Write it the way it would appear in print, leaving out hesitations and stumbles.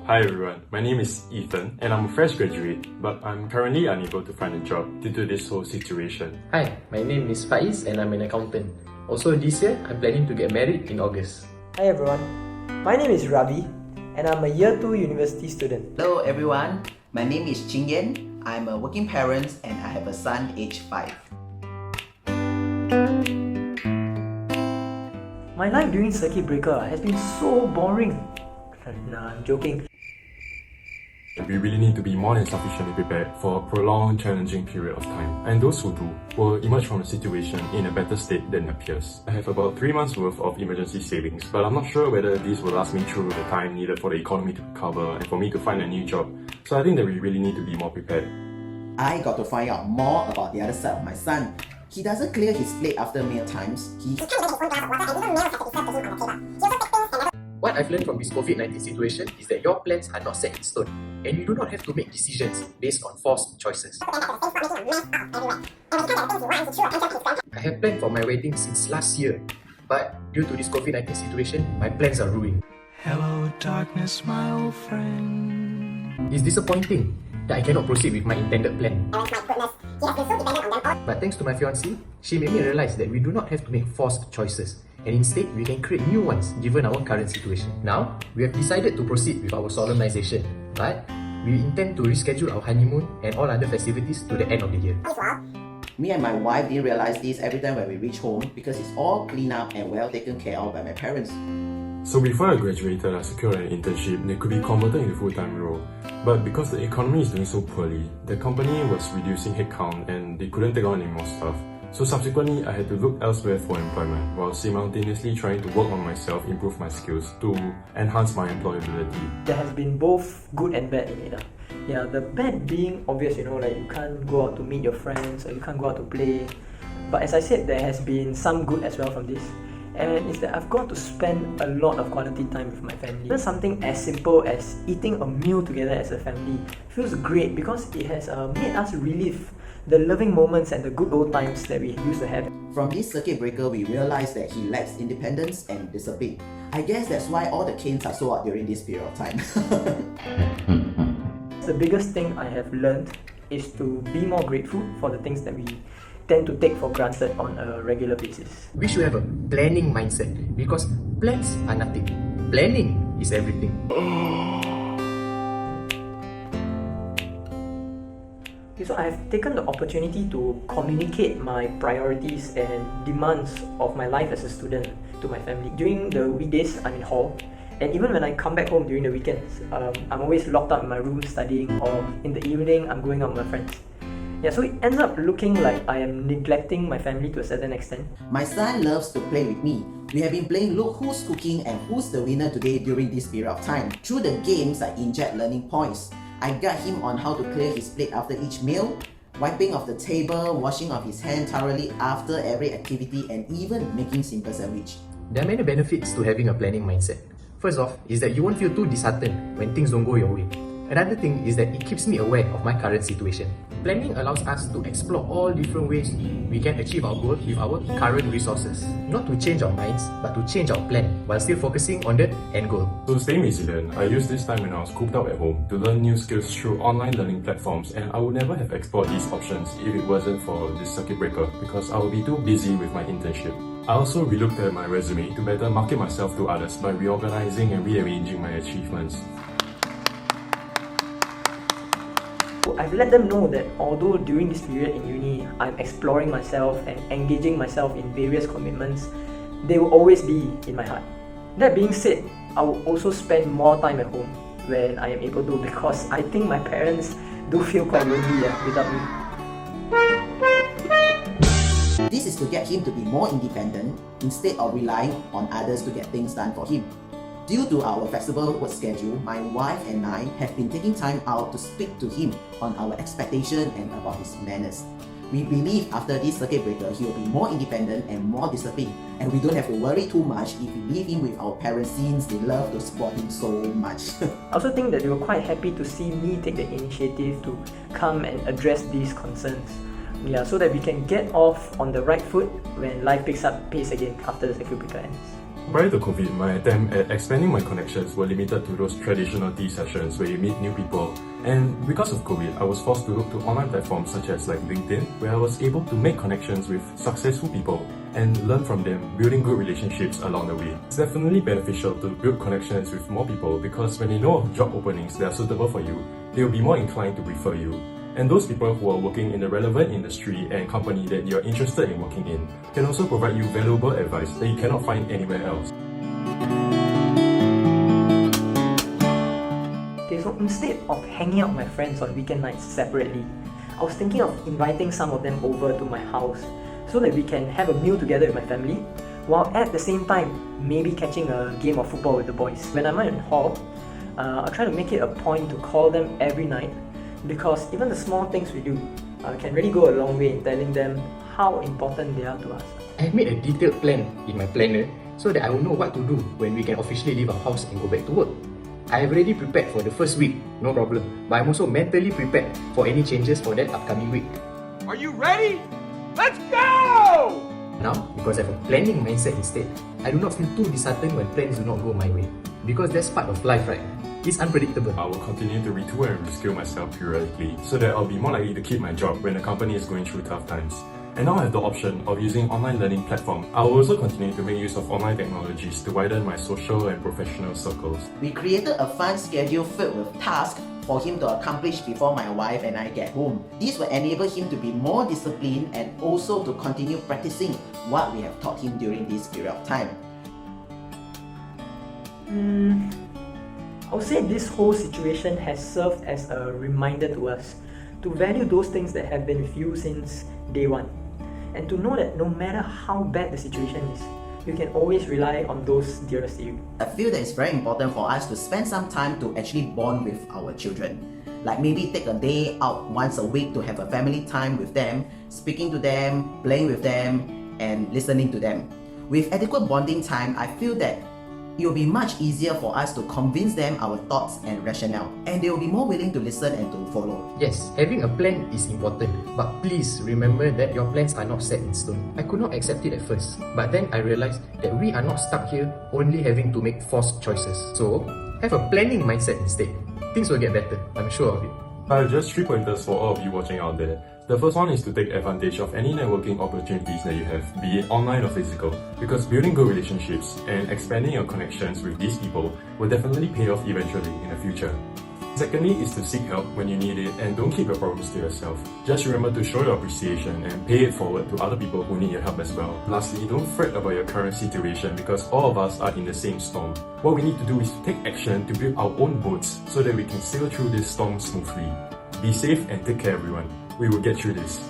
Hi everyone, my name is Ethan and I'm a fresh graduate, but I'm currently unable to find a job due to this whole situation. Hi, my name is Faiz and I'm an accountant. Also this year, I'm planning to get married in August. Hi everyone, my name is Ravi and I'm a year 2 university student. Hello everyone, my name is Ching Yan. I'm a working parent and I have a son aged 5. My life during circuit breaker has been so boring. Nah, I'm joking. We really need to be more than sufficiently prepared for a prolonged, challenging period of time. And those who do will emerge from the situation in a better state than their peers. I have about 3 months worth of emergency savings, but I'm not sure whether these will last me through the time needed for the economy to recover and for me to find a new job. So I think that we really need to be more prepared. I got to find out more about the other side of my son. He doesn't clear his plate after meal times. What I've learned from this COVID-19 situation is that your plans are not set in stone and you do not have to make decisions based on forced choices. I have planned for my wedding since last year, but due to this COVID-19 situation, my plans are ruined. Hello darkness, my old friend. It's disappointing that I cannot proceed with my intended plan. But thanks to my fiancée, she made me realize that we do not have to make forced choices, and instead we can create new ones given our current situation. Now, we have decided to proceed with our solemnization, but we intend to reschedule our honeymoon and all other festivities to the end of the year. Me and my wife didn't realize this every time when we reach home because it's all cleaned up and well taken care of by my parents. So before I graduated, I secured an internship that could be converted into a full-time role. But because the economy is doing so poorly, the company was reducing headcount and they couldn't take on any more staff. So subsequently, I had to look elsewhere for employment while simultaneously trying to work on myself, improve my skills to enhance my employability. There has been both good and bad in it. Yeah, the bad being obvious, like you can't go out to meet your friends or you can't go out to play. But as I said, there has been some good as well from this. And it's that I've got to spend a lot of quality time with my family. Even something as simple as eating a meal together as a family feels great because it has made us relive the loving moments and the good old times that we used to have. From this circuit breaker, we realized that he lacks independence and discipline. I guess that's why all the canes are so out during this period of time. The biggest thing I have learned is to be more grateful for the things that we tend to take for granted on a regular basis. We should have a planning mindset because plans are nothing. Planning is everything. So I have taken the opportunity to communicate my priorities and demands of my life as a student to my family. During the weekdays, I'm in hall, and even when I come back home during the weekends, I'm always locked up in my room studying, or in the evening, I'm going out with my friends. Yeah, so it ends up looking like I am neglecting my family to a certain extent. My son loves to play with me. We have been playing Look Who's Cooking and Who's the Winner today during this period of time. Through the games, I inject learning points. I guide him on how to clear his plate after each meal, wiping off the table, washing off his hand thoroughly after every activity, and even making simple sandwich. There are many benefits to having a planning mindset. First off is that you won't feel too disheartened when things don't go your way. Another thing is that it keeps me aware of my current situation. Planning allows us to explore all different ways we can achieve our goal with our current resources. Not to change our minds, but to change our plan while still focusing on the end goal. So staying resilient, I used this time when I was cooped up at home to learn new skills through online learning platforms, and I would never have explored these options if it wasn't for this circuit breaker because I would be too busy with my internship. I also relooked at my resume to better market myself to others by reorganizing and rearranging my achievements. I've let them know that although during this period in uni, I'm exploring myself and engaging myself in various commitments, they will always be in my heart. That being said, I will also spend more time at home when I am able to because I think my parents do feel quite lonely without me. This is to get him to be more independent instead of relying on others to get things done for him. Due to our flexible work schedule, my wife and I have been taking time out to speak to him on our expectation and about his manners. We believe after this circuit breaker, he will be more independent and more disciplined, and we don't have to worry too much if we leave him with our parents since they love to support him so much. I also think that they were quite happy to see me take the initiative to come and address these concerns. Yeah, so that we can get off on the right foot when life picks up pace again after the circuit breaker ends. Prior to COVID, my attempt at expanding my connections were limited to those traditional tea sessions where you meet new people. And because of COVID, I was forced to look to online platforms such as like LinkedIn, where I was able to make connections with successful people and learn from them, building good relationships along the way. It's definitely beneficial to build connections with more people because when they know of job openings that are suitable for you, they'll be more inclined to refer you. And those people who are working in the relevant industry and company that you're interested in working in can also provide you valuable advice that you cannot find anywhere else. Okay, so instead of hanging out with my friends on weekend nights separately, I was thinking of inviting some of them over to my house so that we can have a meal together with my family, while at the same time maybe catching a game of football with the boys. When I'm in hall, I'll try to make it a point to call them every night, because even the small things we do can really go a long way in telling them how important they are to us. I have made a detailed plan in my planner so that I will know what to do when we can officially leave our house and go back to work. I have already prepared for the first week, no problem, but I'm also mentally prepared for any changes for that upcoming week. Are you ready? Let's go! Now, because I have a planning mindset instead, I do not feel too disheartened when plans do not go my way. Because that's part of life, right? It's unpredictable. I will continue to retool and reskill myself periodically so that I'll be more likely to keep my job when the company is going through tough times. And now I have the option of using online learning platform. I will also continue to make use of online technologies to widen my social and professional circles. We created a fun schedule filled with tasks for him to accomplish before my wife and I get home. This will enable him to be more disciplined and also to continue practicing what we have taught him during this period of time. I would say this whole situation has served as a reminder to us to value those things that have been with you since day one, and to know that no matter how bad the situation is, you can always rely on those dearest to you. I feel that it's very important for us to spend some time to actually bond with our children. Like maybe take a day out once a week to have a family time with them, speaking to them, playing with them, and listening to them. With adequate bonding time, I feel that it will be much easier for us to convince them our thoughts and rationale, and they will be more willing to listen and to follow. Yes, having a plan is important, but please remember that your plans are not set in stone. I could not accept it at first, but then I realized that we are not stuck here only having to make forced choices. So, have a planning mindset instead. Things will get better, I'm sure of it. I have just 3 pointers for all of you watching out there. The first one is to take advantage of any networking opportunities that you have, be it online or physical, because building good relationships and expanding your connections with these people will definitely pay off eventually in the future. Secondly is to seek help when you need it and don't keep your problems to yourself. Just remember to show your appreciation and pay it forward to other people who need your help as well. Lastly, don't fret about your current situation because all of us are in the same storm. What we need to do is to take action to build our own boats so that we can sail through this storm smoothly. Be safe and take care everyone. We will get through this.